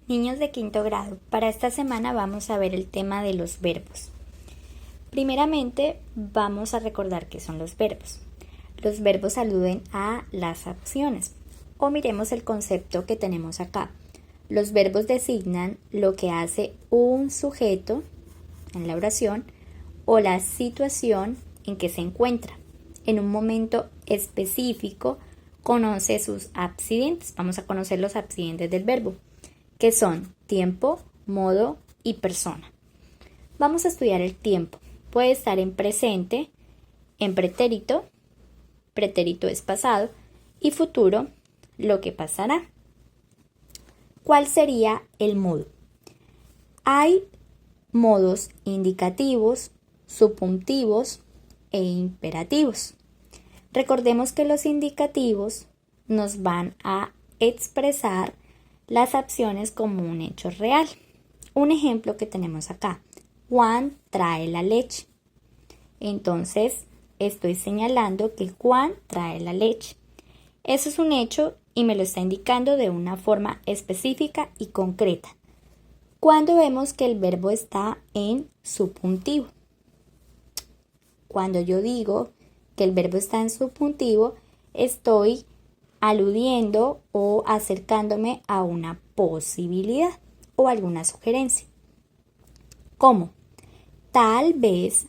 Niños de quinto grado, para esta semana vamos a ver el tema de los verbos. Primeramente vamos a recordar qué son los verbos. Los verbos aluden a las acciones o miremos el concepto que tenemos acá. Los verbos designan lo que hace un sujeto en la oración o la situación en que se encuentra. En un momento específico conoce sus accidentes. Vamos a conocer los accidentes del verbo, que son tiempo, modo y persona. Vamos a estudiar el tiempo. Puede estar en presente, en pretérito, pretérito es pasado, y futuro, lo que pasará. ¿Cuál sería el modo? Hay modos indicativos, subjuntivos e imperativos. Recordemos que los indicativos nos van a expresar las acciones como un hecho real. Un ejemplo que tenemos acá: Juan trae la leche. Entonces estoy señalando que Juan trae la leche. Eso es un hecho y me lo está indicando de una forma específica y concreta. Cuando vemos que el verbo está en subjuntivo. Cuando yo digo que el verbo está en subjuntivo, estoy aludiendo o acercándome a una posibilidad o alguna sugerencia. ¿Cómo? Tal vez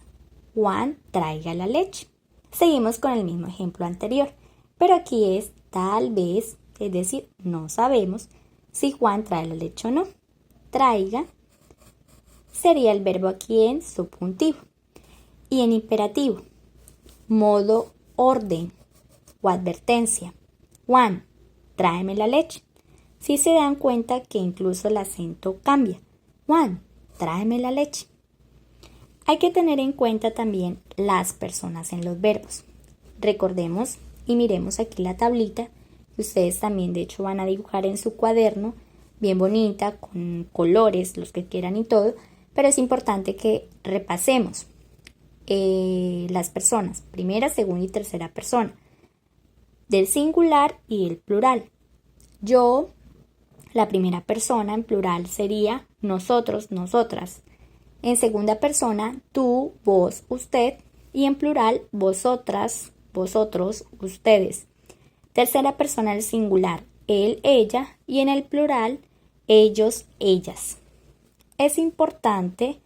Juan traiga la leche. Seguimos con el mismo ejemplo anterior, pero aquí es tal vez, es decir, no sabemos si Juan trae la leche o no. Traiga sería el verbo aquí en subjuntivo. Y en imperativo, modo orden o advertencia: Juan, tráeme la leche. Si se dan cuenta que incluso el acento cambia. Juan, tráeme la leche. Hay que tener en cuenta también las personas en los verbos. Recordemos y miremos aquí la tablita que ustedes también de hecho van a dibujar en su cuaderno, bien bonita, con colores, los que quieran y todo, pero es importante que repasemos las personas, primera, segunda y tercera persona, del singular y el plural. Yo, la primera persona en plural sería nosotros, nosotras. En segunda persona, tú, vos, usted. Y en plural, vosotras, vosotros, ustedes. Tercera persona el singular, él, ella. Y en el plural, ellos, ellas. Es importante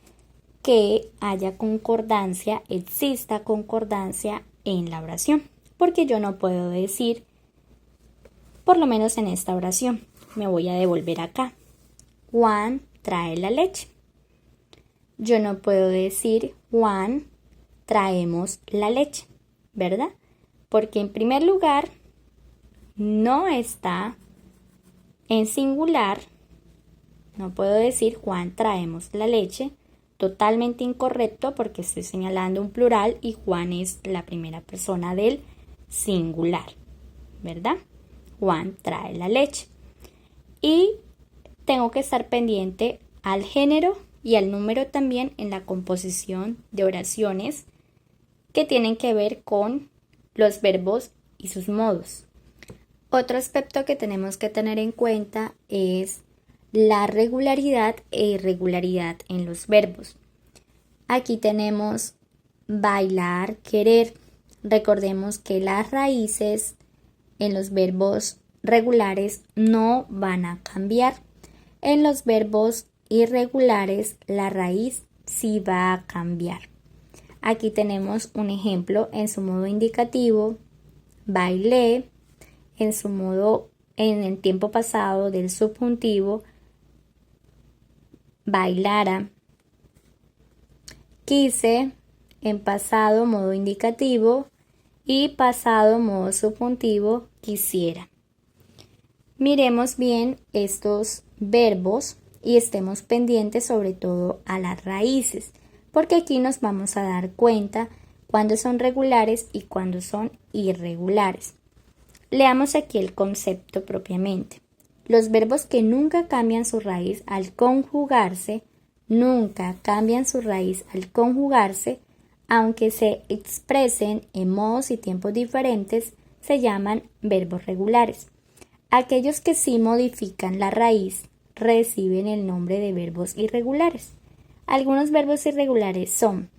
que haya concordancia, exista concordancia en la oración, porque yo no puedo decir, por lo menos en esta oración, me voy a devolver acá, Juan trae la leche. Yo no puedo decir Juan traemos la leche, ¿verdad? Porque en primer lugar no está en singular, no puedo decir Juan traemos la leche. Totalmente incorrecto porque estoy señalando un plural y Juan es la primera persona del singular, ¿verdad? Juan trae la leche. Y tengo que estar pendiente al género y al número también en la composición de oraciones que tienen que ver con los verbos y sus modos. Otro aspecto que tenemos que tener en cuenta es la regularidad e irregularidad en los verbos. Aquí tenemos bailar, querer. Recordemos que las raíces en los verbos regulares no van a cambiar. En los verbos irregulares la raíz sí va a cambiar. Aquí tenemos un ejemplo en su modo indicativo, bailé, en su modo en el tiempo pasado del subjuntivo, bailara. Quise en pasado modo indicativo y pasado modo subjuntivo, quisiera. Miremos bien estos verbos y estemos pendientes sobre todo a las raíces, porque aquí nos vamos a dar cuenta cuándo son regulares y cuándo son irregulares. Leamos aquí el concepto propiamente. Los verbos que nunca cambian su raíz al conjugarse, aunque se expresen en modos y tiempos diferentes, se llaman verbos regulares. Aquellos que sí modifican la raíz reciben el nombre de verbos irregulares. Algunos verbos irregulares son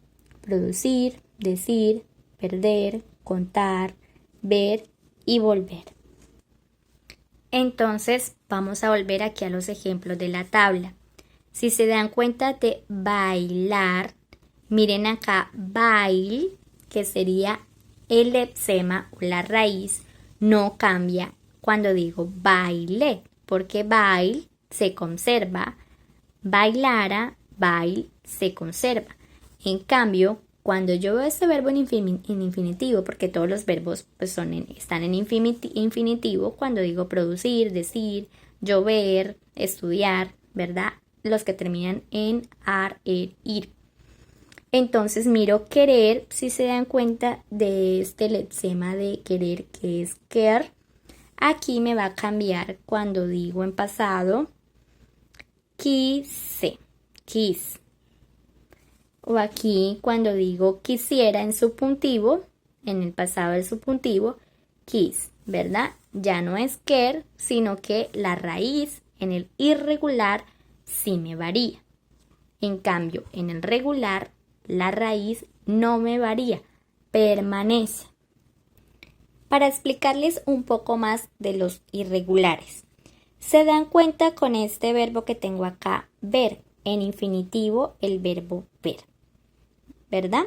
producir, decir, perder, contar, ver y volver. Entonces vamos a volver aquí a los ejemplos de la tabla. Si se dan cuenta de bailar, miren acá bail, que sería el lepsema o la raíz, no cambia cuando digo baile, porque bail se conserva, bailara, bail se conserva. En cambio, cuando yo veo este verbo en infinitivo, porque todos los verbos pues, están en infinitivo, cuando digo producir, decir, llover, estudiar, ¿verdad? Los que terminan en ar, ir. Entonces miro querer, si se dan cuenta de este lepsema de querer, que es quer. Aquí me va a cambiar cuando digo en pasado, quise, quis. O aquí cuando digo quisiera en subjuntivo, en el pasado del subjuntivo, quis, ¿verdad? Ya no es quer, sino que la raíz en el irregular sí me varía. En cambio, en el regular, la raíz no me varía, permanece. Para explicarles un poco más de los irregulares, se dan cuenta con este verbo que tengo acá, ver, en infinitivo el verbo ver, ¿verdad?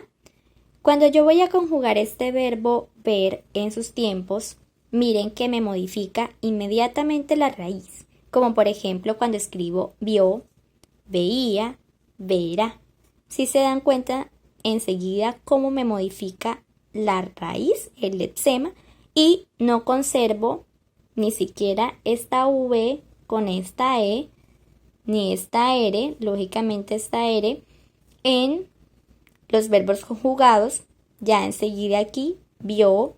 Cuando yo voy a conjugar este verbo ver en sus tiempos, miren que me modifica inmediatamente la raíz, como por ejemplo cuando escribo vio, veía, verá. Si se dan cuenta enseguida cómo me modifica la raíz, el lepsema, y no conservo ni siquiera esta V con esta E, ni esta R, lógicamente esta R, en los verbos conjugados. Ya enseguida aquí, vio,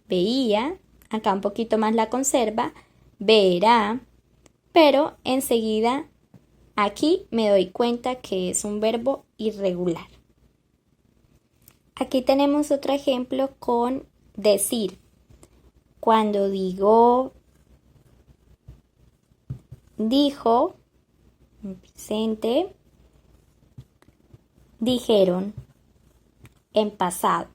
veía, acá un poquito más la conserva, verá, pero enseguida aquí me doy cuenta que es un verbo irregular. Aquí tenemos otro ejemplo con decir. Cuando digo dijo, en presente, dijeron, en pasado.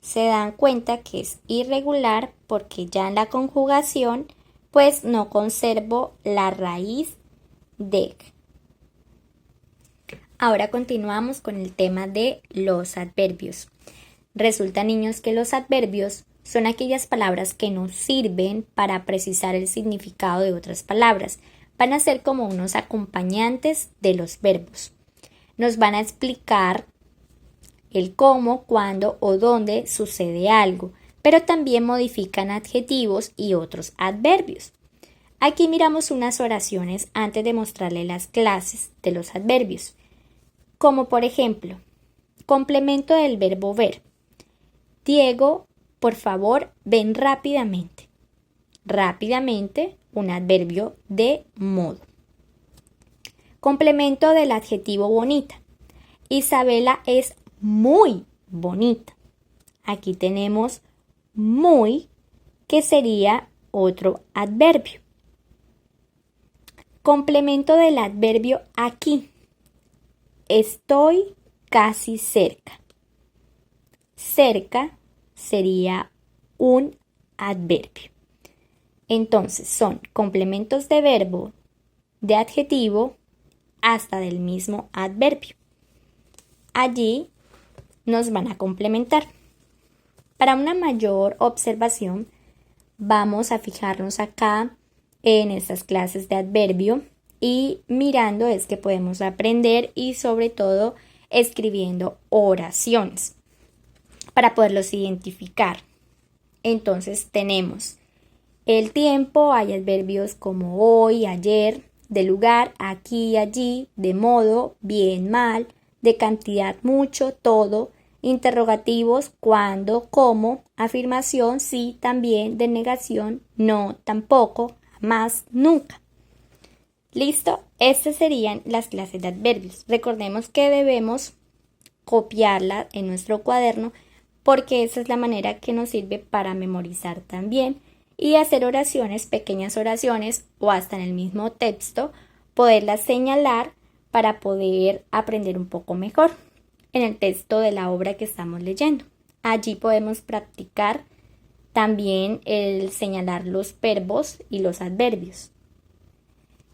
Se dan cuenta que es irregular porque ya en la conjugación pues no conservo la raíz de. Ahora continuamos con el tema de los adverbios. Resulta, niños, que los adverbios son aquellas palabras que nos sirven para precisar el significado de otras palabras. Van a ser como unos acompañantes de los verbos. Nos van a explicar el cómo, cuándo o dónde sucede algo, pero también modifican adjetivos y otros adverbios. Aquí miramos unas oraciones antes de mostrarle las clases de los adverbios, como por ejemplo, complemento del verbo ver. Diego, por favor, ven rápidamente. Rápidamente, un adverbio de modo. Complemento del adjetivo bonita. Isabela es muy bonita. Aquí tenemos muy, que sería otro adverbio. Complemento del adverbio aquí. Estoy casi cerca. Cerca sería un adverbio. Entonces son complementos de verbo, de adjetivo, hasta del mismo adverbio. Allí nos van a complementar. Para una mayor observación, vamos a fijarnos acá en estas clases de adverbio y mirando es que podemos aprender y sobre todo escribiendo oraciones para poderlos identificar. Entonces tenemos el tiempo, hay adverbios como hoy, ayer, de lugar, aquí, allí, de modo, bien, mal, de cantidad, mucho, todo, interrogativos, cuándo, cómo, afirmación, sí, también, de negación, no, tampoco, jamás, nunca. ¿Listo? Estas serían las clases de adverbios. Recordemos que debemos copiarla en nuestro cuaderno porque esa es la manera que nos sirve para memorizar también y hacer oraciones, pequeñas oraciones o hasta en el mismo texto poderlas señalar para poder aprender un poco mejor en el texto de la obra que estamos leyendo. Allí podemos practicar también el señalar los verbos y los adverbios.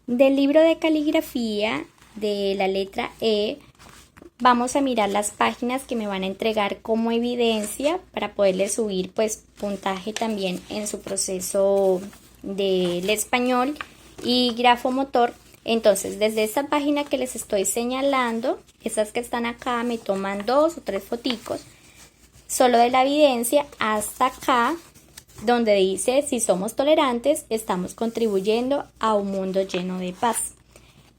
Del libro de caligrafía de la letra E, vamos a mirar las páginas que me van a entregar como evidencia para poderle subir pues puntaje también en su proceso del español y grafomotor. Entonces, desde esta página que les estoy señalando, estas que están acá, me toman 2 o 3 foticos, solo de la evidencia hasta acá, donde dice: si somos tolerantes, estamos contribuyendo a un mundo lleno de paz.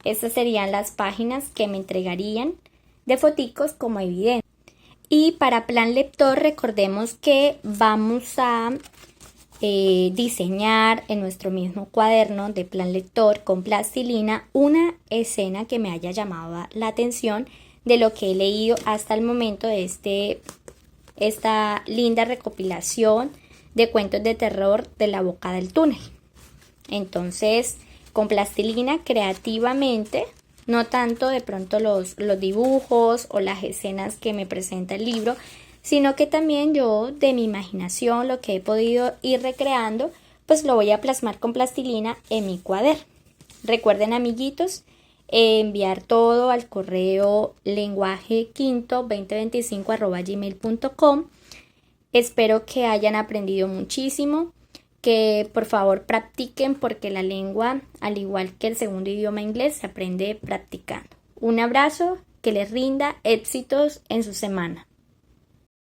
Estas serían las páginas que me entregarían de foticos como evidencia. Y para plan lector, recordemos que vamos a diseñar en nuestro mismo cuaderno de plan lector con plastilina una escena que me haya llamado la atención de lo que he leído hasta el momento de esta linda recopilación de cuentos de terror de La Boca del Túnel. Entonces, con plastilina creativamente, no tanto de pronto los dibujos o las escenas que me presenta el libro, sino que también yo de mi imaginación, lo que he podido ir recreando, pues lo voy a plasmar con plastilina en mi cuaderno. Recuerden, amiguitos, enviar todo al correo lenguajequinto2025@gmail.com. Espero que hayan aprendido muchísimo, que por favor practiquen, porque la lengua, al igual que el segundo idioma inglés, se aprende practicando. Un abrazo, que les rinda éxitos en su semana.